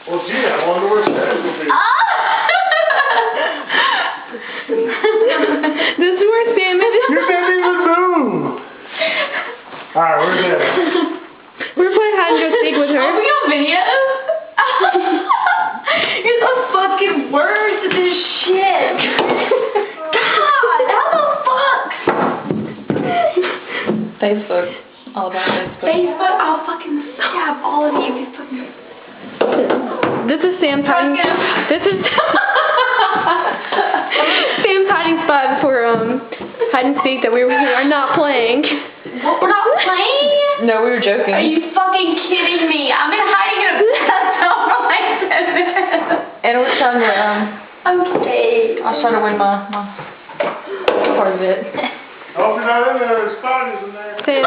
Well, gee, I wonder where Sam will be. This is where Sam is. You didn't even move. Alright, where's that? We're playing hide and go seek with her. Are we on video? You're the fucking worst at this shit. God, how the fuck? Facebook. All about Facebook. Facebook, I'll fucking stab all of you. You fucking... This is Sam's hiding. This is Sam's hiding spot for hide and seek that we are not playing. What, we're not playing? No, we were joking. Are you fucking kidding me? I'm in hiding in a bathtub for like 10 minutes. And we're trying to, Okay. I was trying to win my part of it. I hope you're not in there. There's spiders in there. Sam.